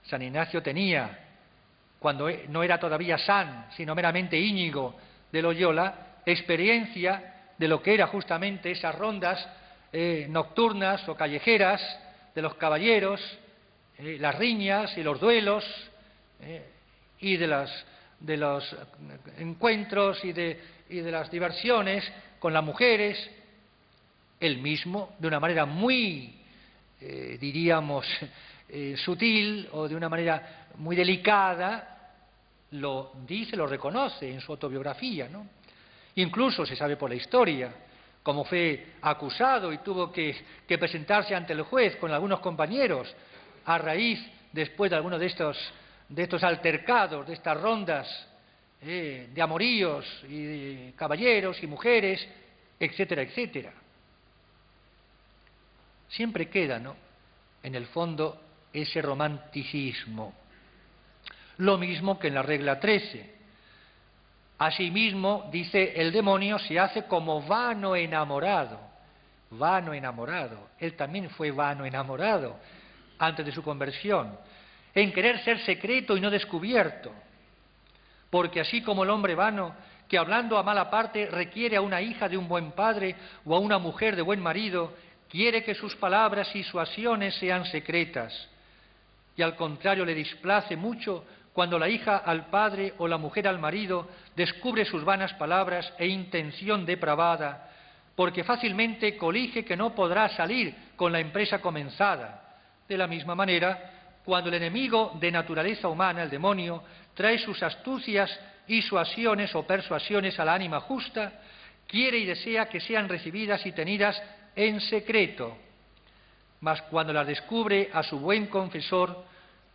San Ignacio tenía, cuando no era todavía San, sino meramente Íñigo de Loyola, experiencia de lo que era justamente esas rondas nocturnas o callejeras de los caballeros, las riñas y los duelos, y de los encuentros y de las diversiones con las mujeres. Él mismo, de una manera muy, diríamos, sutil o de una manera muy delicada, lo dice, lo reconoce en su autobiografía, ¿no? Incluso se sabe por la historia, como fue acusado y tuvo que presentarse ante el juez con algunos compañeros a raíz, después de algunos de estos altercados, de estas rondas de amoríos y de caballeros y mujeres, etcétera, etcétera. Siempre queda, ¿no?, en el fondo ese romanticismo. Lo mismo que en la regla 13. Asimismo, dice, el demonio se hace como vano enamorado. Vano enamorado. Él también fue vano enamorado antes de su conversión, en querer ser secreto y no descubierto. Porque así como el hombre vano, que hablando a mala parte requiere a una hija de un buen padre o a una mujer de buen marido, quiere que sus palabras y sus acciones sean secretas, y al contrario le displace mucho cuando la hija al padre o la mujer al marido descubre sus vanas palabras e intención depravada, porque fácilmente colige que no podrá salir con la empresa comenzada. De la misma manera, cuando el enemigo de naturaleza humana, el demonio, trae sus astucias y suasiones o persuasiones a la ánima justa, quiere y desea que sean recibidas y tenidas en secreto, mas cuando las descubre a su buen confesor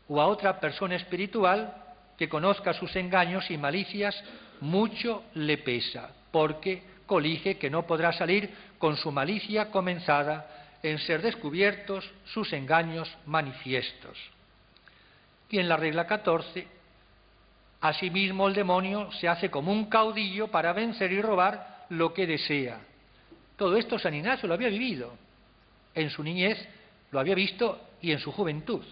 o a otra persona espiritual que conozca sus engaños y malicias, mucho le pesa, porque colige que no podrá salir con su malicia comenzada en ser descubiertos sus engaños manifiestos. Y en la regla 14, asimismo el demonio se hace como un caudillo para vencer y robar lo que desea. Todo esto San Ignacio lo había vivido, en su niñez lo había visto y en su juventud.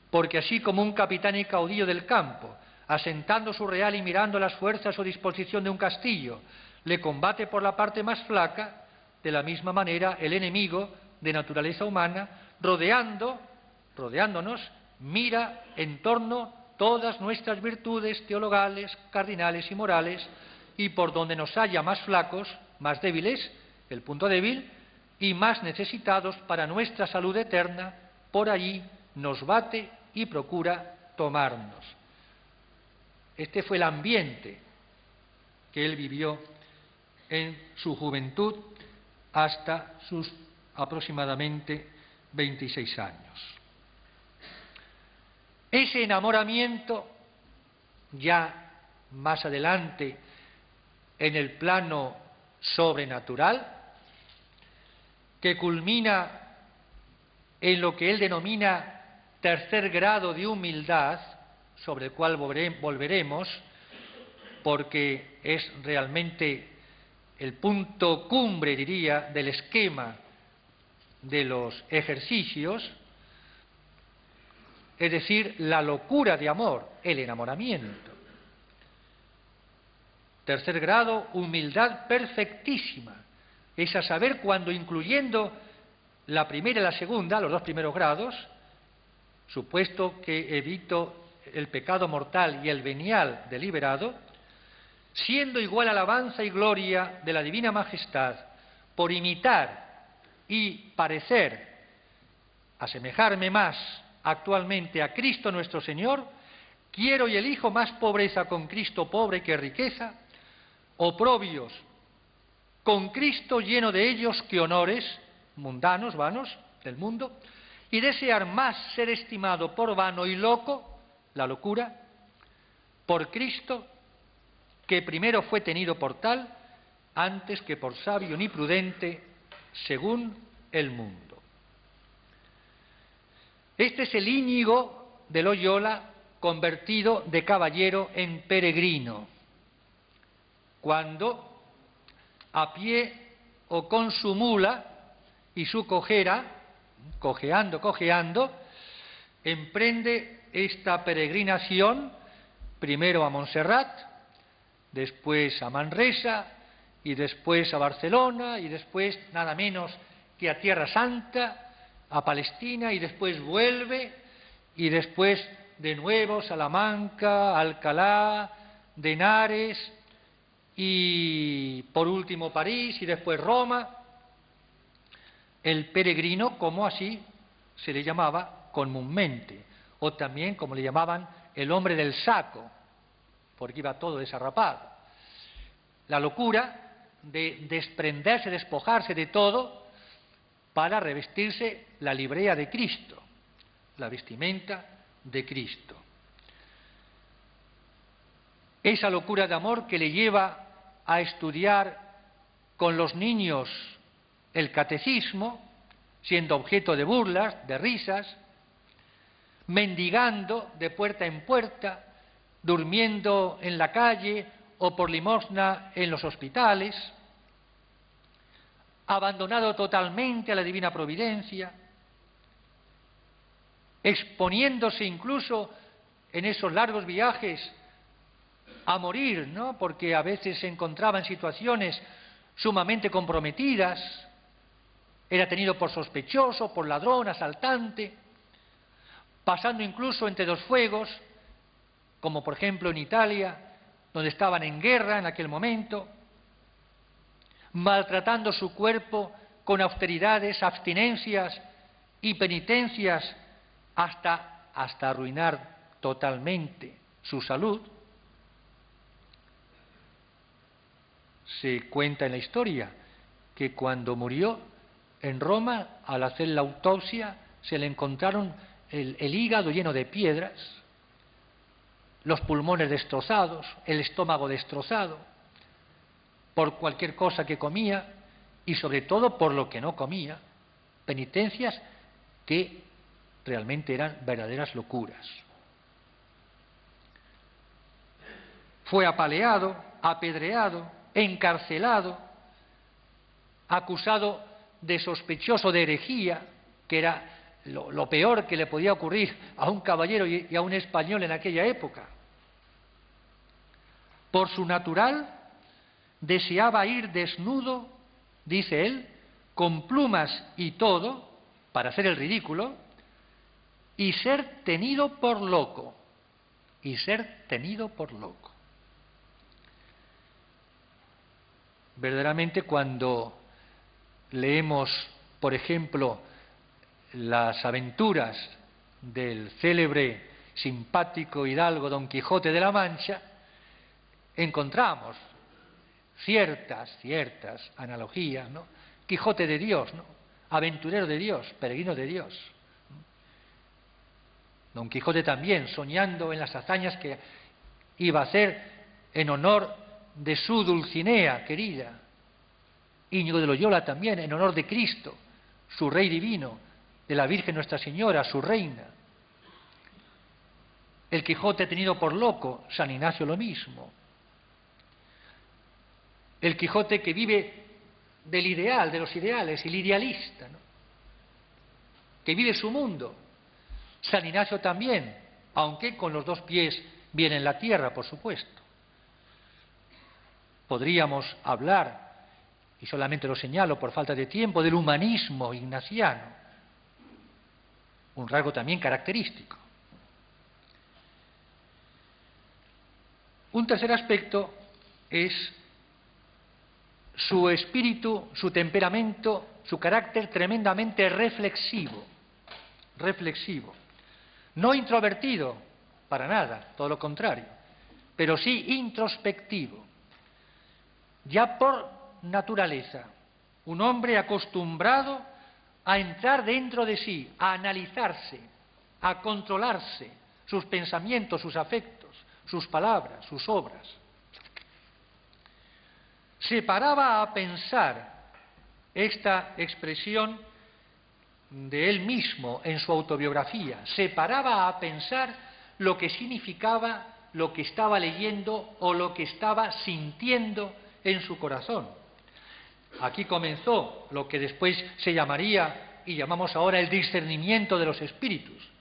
Porque así como un capitán y caudillo del campo, asentando su real y mirando las fuerzas o disposición de un castillo, le combate por la parte más flaca, de la misma manera el enemigo de naturaleza humana, rodeándonos, mira en torno todas nuestras virtudes teologales, cardinales y morales, y por donde nos halla más flacos, más débiles, el punto débil, y más necesitados para nuestra salud eterna, por allí nos bate y procura tomarnos. Este fue el ambiente que él vivió en su juventud hasta sus aproximadamente 26 años. Ese enamoramiento, ya más adelante en el plano sobrenatural, que culmina en lo que él denomina tercer grado de humildad, sobre el cual volveremos, porque es realmente el punto cumbre, diría, del esquema de los ejercicios, es decir, la locura de amor, el enamoramiento. Tercer grado, humildad perfectísima, es a saber cuando, incluyendo la primera y la segunda, los dos primeros grados, supuesto que evito el pecado mortal y el venial deliberado, siendo igual alabanza y gloria de la divina majestad, por imitar y parecer, asemejarme más actualmente a Cristo nuestro Señor, quiero y elijo más pobreza con Cristo pobre que riqueza, oprobios con Cristo lleno de ellos que honores mundanos, vanos, del mundo, y desear más ser estimado por vano y loco, la locura, por Cristo, que primero fue tenido por tal, antes que por sabio ni prudente, según el mundo. Este es el Íñigo de Loyola convertido de caballero en peregrino, cuando a pie o con su mula y su cojera, cojeando, emprende esta peregrinación primero a Montserrat, después a Manresa y después a Barcelona y después nada menos que a Tierra Santa, a Palestina, y después vuelve y después de nuevo Salamanca, Alcalá, de Henares y por último París y después Roma. El peregrino, como así se le llamaba comúnmente, o también como le llamaban el hombre del saco, porque iba todo desarrapado. La locura de desprenderse, despojarse de todo para revestirse la librea de Cristo, la vestimenta de Cristo. Esa locura de amor que le lleva a estudiar con los niños el catecismo, siendo objeto de burlas, de risas, mendigando de puerta en puerta, durmiendo en la calle o por limosna en los hospitales, abandonado totalmente a la divina providencia, exponiéndose incluso en esos largos viajes a morir, ¿no? Porque a veces se encontraba en situaciones sumamente comprometidas, era tenido por sospechoso, por ladrón, asaltante, pasando incluso entre dos fuegos, como por ejemplo en Italia, donde estaban en guerra en aquel momento, maltratando su cuerpo con austeridades, abstinencias y penitencias hasta arruinar totalmente su salud. Se cuenta en la historia que cuando murió en Roma, al hacer la autopsia, se le encontraron el hígado lleno de piedras, los pulmones destrozados, el estómago destrozado, por cualquier cosa que comía y sobre todo por lo que no comía, penitencias que realmente eran verdaderas locuras. Fue apaleado, apedreado, encarcelado, acusado de sospechoso de herejía, que era lo peor que le podía ocurrir a un caballero y a un español en aquella época. Por su natural, deseaba ir desnudo, dice él, con plumas y todo, para hacer el ridículo, y ser tenido por loco, y ser tenido por loco. Verdaderamente cuando leemos, por ejemplo, las aventuras del célebre, simpático hidalgo Don Quijote de la Mancha, encontramos ciertas analogías, ¿no? Quijote de Dios, ¿no? Aventurero de Dios, peregrino de Dios. Don Quijote también soñando en las hazañas que iba a hacer en honor de su Dulcinea querida. Íñigo de Loyola también en honor de Cristo, su Rey divino, de la Virgen Nuestra Señora, su Reina. El Quijote tenido por loco, San Ignacio lo mismo. El Quijote que vive del ideal, de los ideales, el idealista, ¿no? Que vive su mundo. San Ignacio también, aunque con los dos pies bien en la tierra, por supuesto. Podríamos hablar, y solamente lo señalo por falta de tiempo, del humanismo ignaciano, un rasgo también característico. Un tercer aspecto es su espíritu, su temperamento, su carácter tremendamente reflexivo, no introvertido, para nada, todo lo contrario, pero sí introspectivo. Ya por naturaleza, un hombre acostumbrado a entrar dentro de sí, a analizarse, a controlarse, sus pensamientos, sus afectos, sus palabras, sus obras. Se paraba a pensar, esta expresión de él mismo en su autobiografía, se paraba a pensar lo que significaba lo que estaba leyendo o lo que estaba sintiendo en su corazón. Aquí comenzó lo que después se llamaría y llamamos ahora el discernimiento de los espíritus.